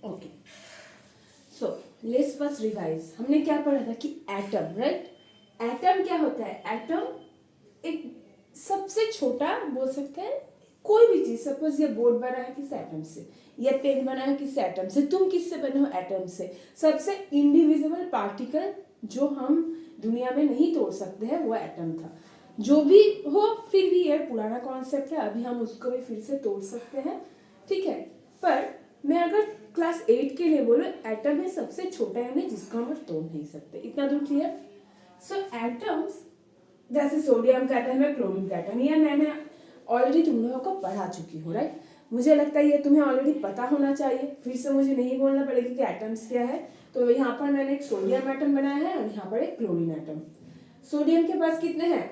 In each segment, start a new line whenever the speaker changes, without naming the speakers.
Okay, so let's first revise. हमने क्या पढ़ा था कि एटम, राइट? एटम क्या होता है? एटम एक सबसे छोटा बोल सकते हैं कोई भी चीज। सपोज ये बोर्ड बना है किस एटम से, ये पेन बना है किस एटम से, तुम किससे बने हो? एटम से। सबसे इंडिविजिबल पार्टिकल जो हम दुनिया में नहीं तोड़ सकते हैं वो एटम था। जो भी हो, फिर भी ये पुराना कॉन्सेप्ट है, अभी हम उसको भी फिर से तोड़ सकते हैं, ठीक है। पर मैं अगर क्लास 8 के लिए बोलूँ, एटम है सबसे छोटा यूनिट जिसको हम तोड़ नहीं सकते। इतना दूर क्लियर? सो एटम्स जैसे सोडियम का एटम है, क्लोरीन का एटम, ये मैंने ऑलरेडी तुम लोगों को पढ़ा चुकी हूँ, राइट? मुझे लगता है ये तुम्हें ऑलरेडी पता होना चाहिए, फिर से मुझे नहीं बोलना पड़ेगा कि एटम्स क्या है। तो यहाँ पर मैंने एक सोडियम एटम बनाया है और यहाँ पर एक क्लोरीन एटम। सोडियम के पास कितने हैं?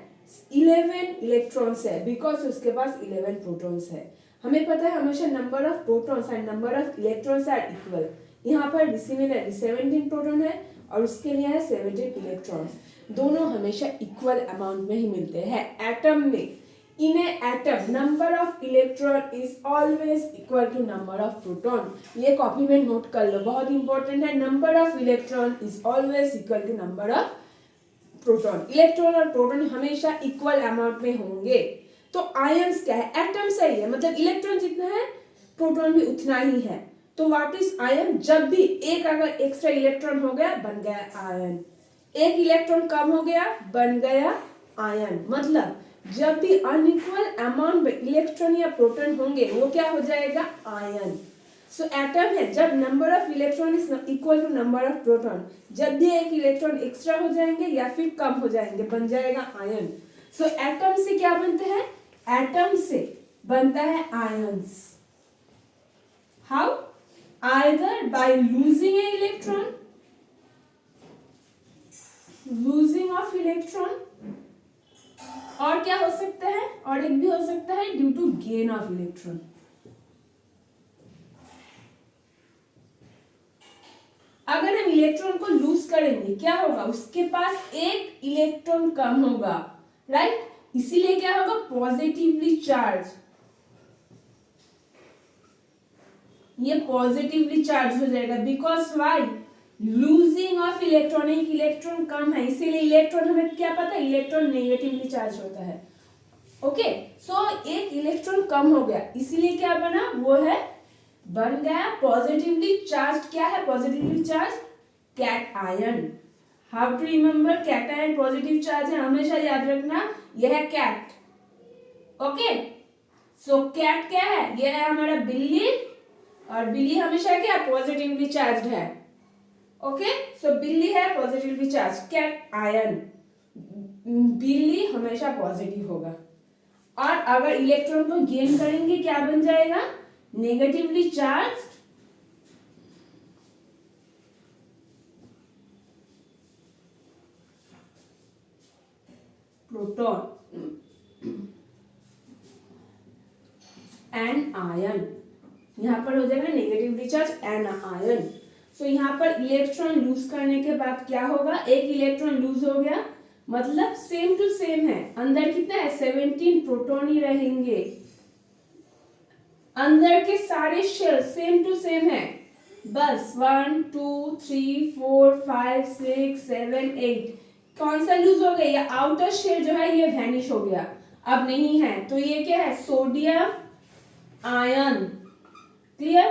11 इलेक्ट्रॉन्स है, बिकॉज उसके पास 11 प्रोटॉन्स है। हमें पता है हमेशा number of protons and number of electrons are equal. यहाँ पर सिमिलरली 17 प्रोटॉन है और उसके लिए है 17 इलेक्ट्रॉन्स। दोनों हमेशा इक्वल अमाउंट में ही मिलते हैं एटम में। In a atom, number of electron is always equal to number of proton. ये कॉपी में नोट कर लो, बहुत इंपॉर्टेंट है। Number of electron is always equal to number of proton. Electron और प्रोटॉन हमेशा इक्वल अमाउंट में होंगे। तो आयंस क्या है? एटम सही है, मतलब इलेक्ट्रॉन जितना है प्रोटॉन भी उतना ही है। तो व्हाट इज आयन? जब भी एक अगर एक्स्ट्रा इलेक्ट्रॉन हो गया बन गया आयन, एक इलेक्ट्रॉन कम हो गया बन गया आयन। मतलब जब भी अनइक्वल अमाउंट में इलेक्ट्रॉन या प्रोटॉन होंगे वो क्या हो जाएगा? आयन। सो एटम है जब number of electron is equal to number of proton, जब भी एक इलेक्ट्रॉन एक्स्ट्रा हो जाएंगे या फिर कम हो जाएंगे बन जाएगा आयन। सो एटम से क्या बनते हैं? एटम से बनता है ions. How? Either bye losing a electron, losing of electron, और क्या हो सकता है? और एक भी हो सकता है due to gain of electron. अगर हम इलेक्ट्रॉन को लूज करेंगे क्या होगा? उसके पास एक इलेक्ट्रॉन कम होगा, राइट? इसीलिए क्या होगा? पॉजिटिवली चार्ज, ये पॉजिटिवली चार्ज हो जाएगा। Because why? Losing of electron, एक इलेक्ट्रॉन कम है, इसीलिए इलेक्ट्रॉन, हमें क्या पता है इलेक्ट्रॉन नेगेटिवली चार्ज होता है। ओके, सो एक इलेक्ट्रॉन कम हो गया, इसीलिए क्या बना? वो है बन गया पॉजिटिवली चार्ज। क्या है positively charge? Cation. How to remember? Cation positive charge है, हमेशा याद रखना, यह है कैट। ओके, सो कैट क्या है? यह है हमारा बिल्ली, और बिल्ली हमेशा क्या? पॉजिटिवली चार्ज है। ओके, सो बिल्ली है पॉजिटिवली चार्ज, कैट आयन, बिल्ली हमेशा पॉजिटिव होगा। और अगर इलेक्ट्रॉन को गेन करेंगे क्या बन जाएगा? Negatively charge proton and ion. यहां पर हो जाएगा नेगेटिवली चार्ज एंड आयन। सो यहाँ पर इलेक्ट्रॉन लूज करने के बाद क्या होगा? एक इलेक्ट्रॉन लूज हो गया, मतलब सेम टू सेम है। अंदर कितना है? 17 प्रोटॉन ही रहेंगे। अंदर के सारे शेल सेम टू सेम है, बस 1 2 3 4 5 6 7 8। कौन सा लूज हो गया? ये आउटर शेल जो है ये वैनिश हो गया, अब नहीं है। तो ये क्या है? Sodium ion. Clear?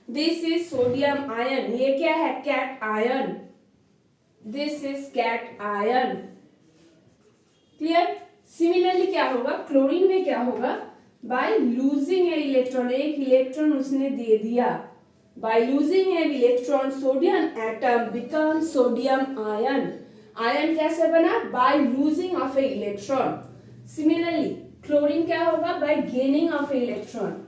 This is sodium ion. ये क्या है? Cation. This is cation. Clear? Similarly क्या होगा? क्लोरीन में क्या होगा? बाय लूजिंग ए इलेक्ट्रॉन, एक इलेक्ट्रॉन उसने दे दिया। By losing a electron sodium atom become sodium ion. Ion कैसे बना? By losing of a electron. Similarly chlorine क्या होगा? By gaining of a electron.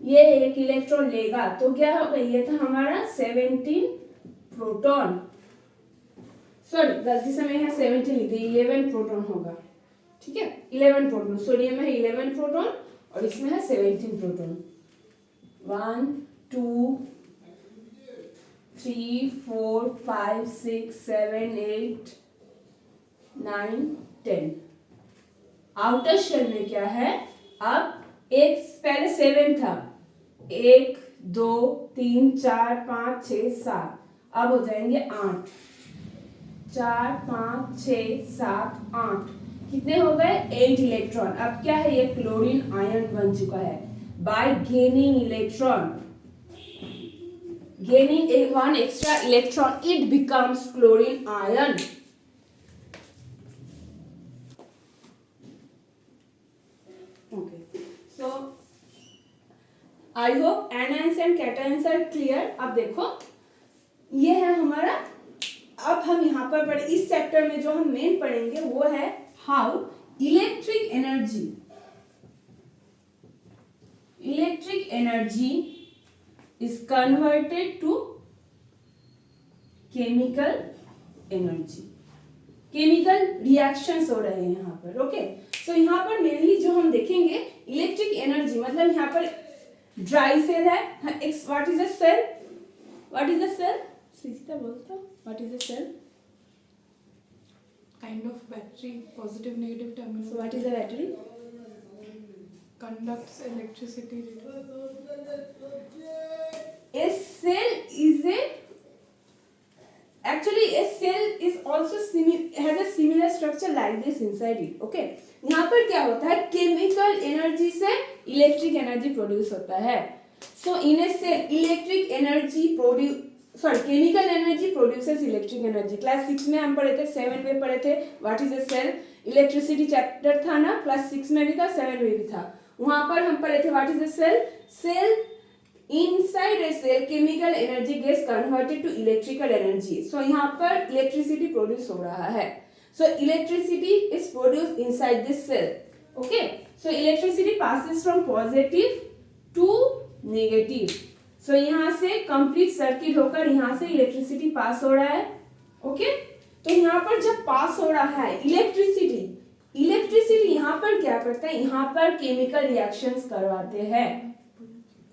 ये एक इलेक्ट्रॉन लेगा तो क्या होगा? ये था हमारा 17 प्रोटॉन, सॉरी गलती से मैं यहाँ 17 लिख दी, 11 प्रोटॉन होगा, ठीक है? 11 प्रोटॉन, सोडियम में है 11 प्रोटॉन और इसमें है 17 प्रोटॉन। 1 2 3 4 5 6 7 8 9 10। आउटर शेल में क्या है? अब एक पहले 7 था, 1 2 3 4 5 6 7, अब हो जाएंगे 8, 4 5 6 7 8, कितने हो गए 8 इलेक्ट्रॉन। अब क्या है ये क्लोरीन आयन बन चुका है। Bye gaining electron, gaining one extra electron, it becomes chlorine ion. Okay, so I hope anions and cations are clear. अब देखो ये है हमारा, अब हम यहाँ पर पढ़े इस चैप्टर में जो हम मेन पढ़ेंगे वो है how electric energy is converted to chemical energy. Chemical reactions हो रहे हैं यहाँ पर। ओके, सो यहाँ पर मेनली जो हम देखेंगे इलेक्ट्रिक एनर्जी, मतलब यहाँ पर ड्राई सेल है। What is a cell? What is a cell? Shrijita बोलता, what is a cell?
Kind of battery, positive negative terminal.
So what is a battery?
Conducts electricity.
A cell is actually a cell is also has a similar structure like this inside it. Okay, यहाँ पर क्या होता है, chemical energy से electric energy produce होता है। So in a cell electric energy chemical energy produces electric energy. Class 6 में हम पढ़े थे, 7 में पढ़े थे what is a cell, electricity chapter था ना, क्लास 6 में भी था, 7 में भी था। वहां पर हम पढ़े थे what is a cell. Cell inside a cell chemical energy gets converted to electrical energy. So यहाँ पर electricity produce हो रहा है। So electricity is produced inside this cell. Okay, so electricity passes from positive to negative. So यहाँ से complete circuit होकर यहाँ से electricity पास हो रहा है। Okay, तो यहाँ पर जब पास हो रहा है इलेक्ट्रिसिटी यहाँ पर क्या करता है, यहाँ पर केमिकल रिएक्शंस करवाते हैं।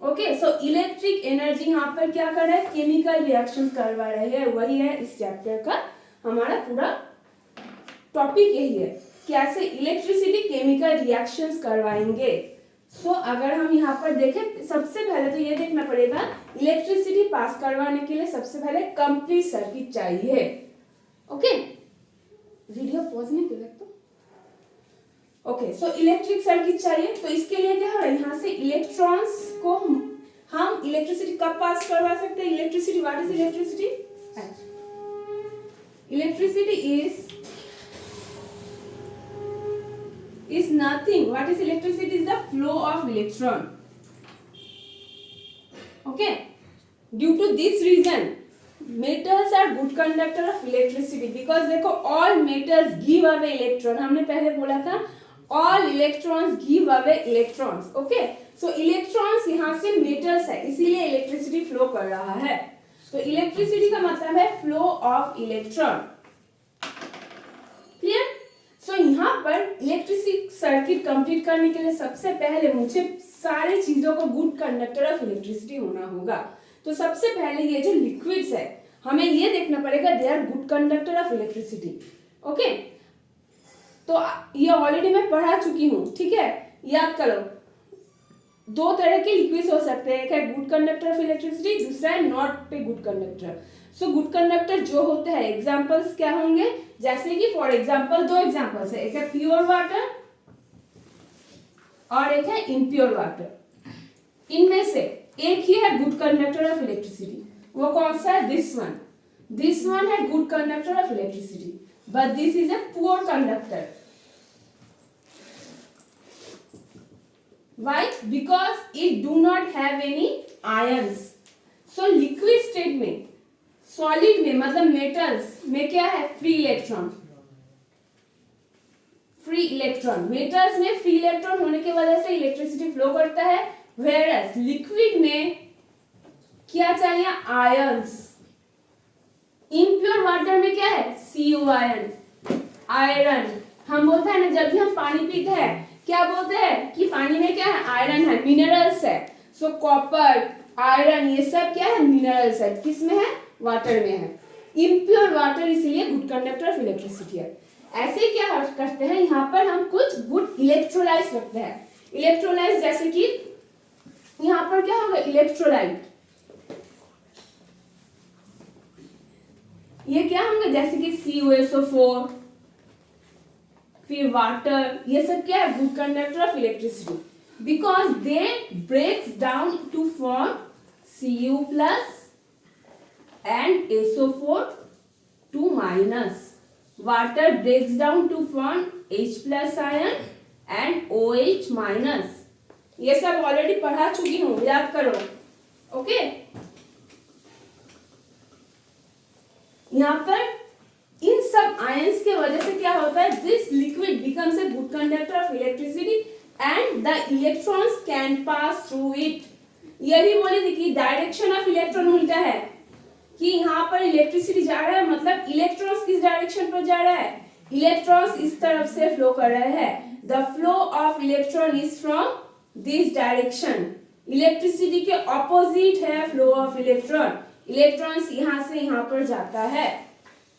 ओके, सो इलेक्ट्रिक एनर्जी यहाँ पर क्या कर रहा है, केमिकल रिएक्शंस करवा रहे हैं। वही है इस चैप्टर का हमारा पूरा टॉपिक, यही है कैसे इलेक्ट्रिसिटी केमिकल रिएक्शंस करवाएंगे। सो अगर हम यहाँ पर देखें, सबसे पहले तो ये देखना पड़ेगा इलेक्ट्रिसिटी पास करवाने के लिए सबसे पहले कंप्लीट सर्किट चाहिए। ओके, वीडियो पॉज नहीं कर सकते। ओके, सो इलेक्ट्रिक सर्किट चाहिए, तो इसके लिए क्या है, यहाँ से इलेक्ट्रॉन्स को हम इलेक्ट्रिसिटी कब पास करवा सकते हैं। Electricity, what is electricity? Electricity is nothing. What is electricity? Is the flow of electron. Okay, due to this reason metals are good conductor of electricity, because देखो all metals give away electron, हमने पहले बोला था all electrons give away electrons. Okay, so electrons यहाँ से metals है, इसीलिए electricity flow कर रहा है। तो electricity का मतलब है flow of electron. Clear? So यहाँ पर इलेक्ट्रिसिटी सर्किट कंप्लीट करने के लिए सबसे पहले मुझे सारी चीजों को गुड कंडक्टर ऑफ इलेक्ट्रिसिटी होना होगा। तो सबसे पहले ये जो लिक्विड्स है हमें ये देखना पड़ेगा they are good conductor of electricity. Okay, तो ये ऑलरेडी मैं पढ़ा चुकी हूँ, ठीक है, याद करो। दो तरह के लिक्विड्स हो सकते हैं, एक है गुड कंडक्टर ऑफ इलेक्ट्रिसिटी, दूसरा है not a good conductor. So good conductor जो होते हैं एग्जांपल्स क्या होंगे, जैसे कि फॉर एग्जांपल दो एग्जांपल्स है, एक है प्योर वाटर और एक है इम्प्योर वाटर। इनमें से एक ही है गुड कंडक्टर ऑफ इलेक्ट्रिसिटी, वो कौन सा है, दिस वन है good conductor of electricity, but this is a poor conductor. Why? Because it do not have any ions. So liquid state में, सॉलिड में, मतलब मेटल्स में क्या है, फ्री इलेक्ट्रॉन। मेटल्स में फ्री इलेक्ट्रॉन होने की वजह से इलेक्ट्रिसिटी फ्लो करता है, whereas लिक्विड में क्या चाहिए, आयंस। इम्प्योर वाटर में क्या है, Cu आयरन। हम बोलते हैं ना, जब भी हम पानी पीते हैं क्या बोलते हैं कि पानी में क्या है, आयरन है, मिनरल्स है। सो कॉपर, आयरन, ये सब क्या है, मिनरल्स है। किसमें है, वाटर में है। इम्प्योर वाटर इसलिए गुड कंडक्टर ऑफ इलेक्ट्रिसिटी है। ऐसे क्या करते हैं, यहाँ पर हम कुछ गुड इलेक्ट्रोलाइट्स रखते हैं। इलेक्ट्रोलाइट्स जैसे कि यहाँ पर क्या होगा, इलेक्ट्रोलाइट। ये क्या होंगे, जैसे कि CuSO4, फिर वाटर, ये सब क्या है, good conductor of electricity, because they breaks down to form Cu plus and SO4 2 minus. Water breaks down to form H plus ion and OH minus. ये सब ऑलरेडी पढ़ा चुकी हूँ, याद करो। ओके, यहाँ पर इन सब आयंस के वजह से क्या होता है, this liquid becomes a good conductor of electricity and the electrons can pass through it. ये भी बोली थी कि डायरेक्शन ऑफ इलेक्ट्रॉन उल्टा है, कि यहाँ पर इलेक्ट्रिसिटी जा रहा है, मतलब इलेक्ट्रॉन्स किस डायरेक्शन पर जा रहा है, इलेक्ट्रॉन्स इस तरफ से फ्लो कर रहे हैं। The flow of electron is from this direction. Electricity के ऑपोजिट है फ्लो ऑफ इलेक्ट्रॉन। इलेक्ट्रॉन्स यहाँ से यहाँ पर जाता है।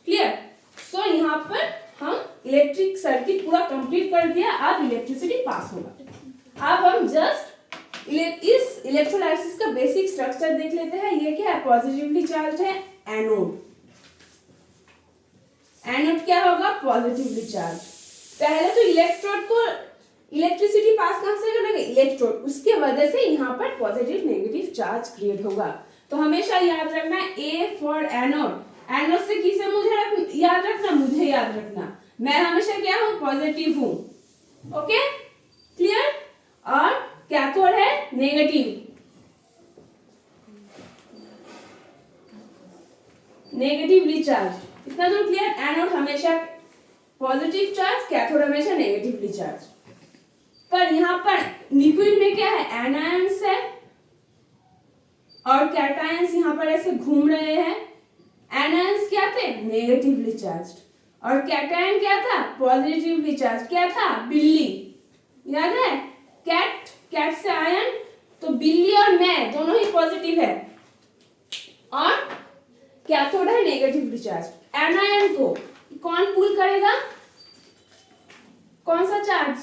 क्लियर? सो यहाँ पर हम इलेक्ट्रिक सर्किट पूरा कंप्लीट कर दिया। अब इलेक्ट्रिसिटी पास होगा। अब हम जस्ट इस इलेक्ट्रोलाइसिस का बेसिक स्ट्रक्चर देख लेते हैं। ये क्या है, पॉजिटिवली चार्ज है एनोड। एनोड क्या होगा, पॉजिटिवली चार्ज। पहले तो इलेक्ट्रोड को इलेक्ट्रिसिटी पास कहां से करेंगे, इलेक्ट्रोड, उसके वजह से यहाँ पर पॉजिटिव नेगेटिव चार्ज क्रिएट होगा। तो हमेशा याद रखना ए फॉर एनोड। एनोड से किसे मुझे याद रखना, मुझे याद रखना। मैं हमेशा क्या हूं, पॉजिटिव हूं। Okay, clear? और कैथोड है नेगेटिव, नेगेटिवली चार्ज। इतना दूर क्लियर? एनोड हमेशा पॉजिटिव चार्ज, कैथोड हमेशा नेगेटिवली चार्ज। पर यहाँ पर लिक्विड में क्या है, एनायंस है और कैटायंस यहाँ पर ऐसे घूम रहे हैं। एनायंस क्या थे, नेगेटिवली चार्ज, और कैटायन क्या था, पॉजिटिवली चार्ज। क्या था, बिल्ली, याद है, कैट, कैट से आयन, तो बिल्ली और मैं दोनों ही पॉजिटिव है, और कैथोड है नेगेटिवली चार्ज। एनायन को कौन पुल करेगा, कौन सा चार्ज,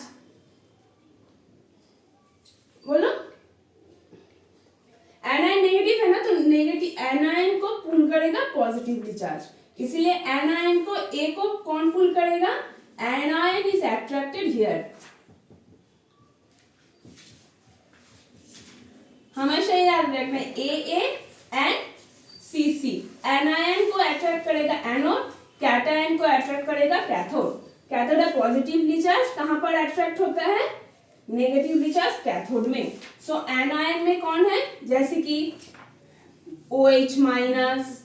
बोलो। एनायन नेगेटिव है ना, तो नेगेटिव एनायन को पुल करेगा पॉजिटिवली चार्ज। इसलिए एनायन को ए को कौन पुल करेगा, एनायन इज अट्रैक्टेड हियर। हमेशा याद रखना, ए एंड सी। एनायन को अट्रैक्ट करेगा एनोड, कैटायन को अट्रैक्ट करेगा कैथोड। कैथोड है पॉजिटिवली चार्ज, कहां पर अट्रैक्ट होता है, नेगेटिवली चार्ज कैथोड में। सो एनायन में कौन है, जैसे कि OH माइनस,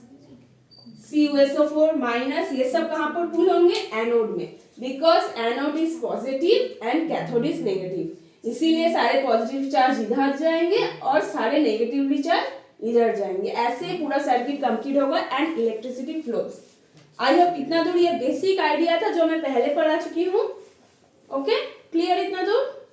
CuSO4 माइनस, ये सब कहां पर पुल होंगे, एनोड में, because anode is positive and cathode is negative. इसीलिए सारे पॉजिटिव चार्ज इधर जाएंगे और सारे नेगेटिवली चार्ज इधर जाएंगे। ऐसे पूरा सर्किट कंप्लीट होगा and electricity flows. I hope इतना दूर ये बेसिक आइडिया था जो मैं पहले पढ़ा चुकी हूँ। ओके, क्लियर इतना दूर?